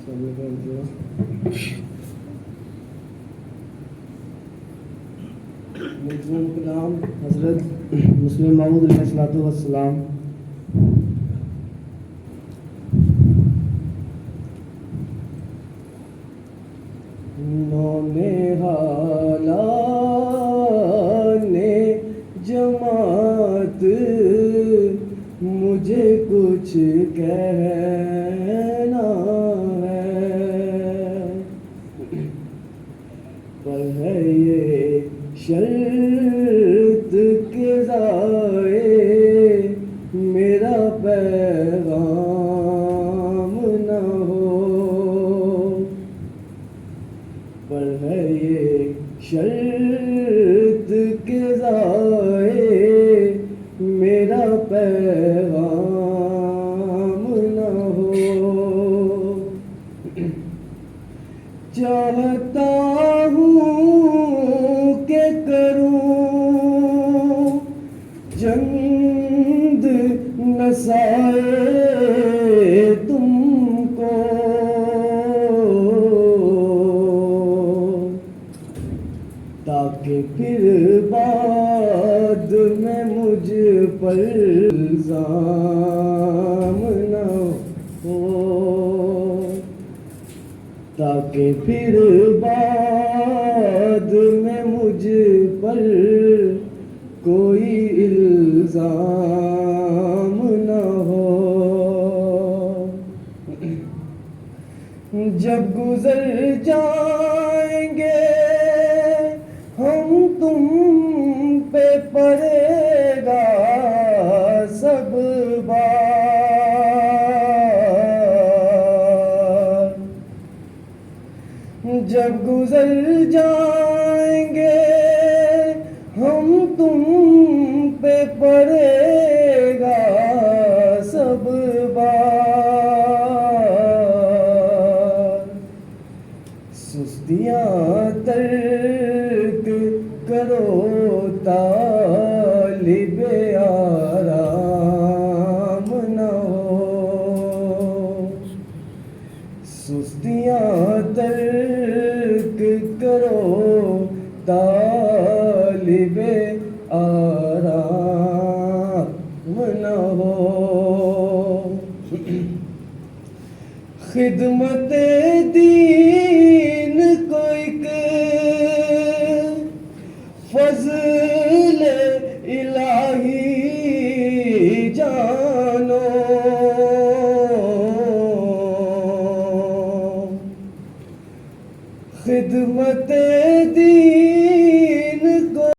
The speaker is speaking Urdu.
کلام حضرت مسلم موعود علیہ الصلوۃ والسلام. نے جماعت مجھے کچھ کہنا ہے، پر ہے یہ شرط کے ضائع میرا پیغام نہ ہو، پر ہے یہ شرط کے ضائع میرا پیغام نہ ہو. چاہتا ہوں کہ کروں چند نصائح تم کو، تاکہ پھر بعد میں مجھ پر الزام نہ ہو، تاکہ پھر بعد میں مجھ پر کوئی الزام نہ ہو. جب گزر جائیں گے ہم تم پہ پڑے گا سب بار، جب گزر جائیں گے ہم تم پہ پڑے گا سب بار. سستیاں ترک کرو طالب آرام نہ ہو، سستیاں ترک کرو طالب آرام نہ ہو. خدمت دین کو ایک فضل الہی جانو، خدمت دین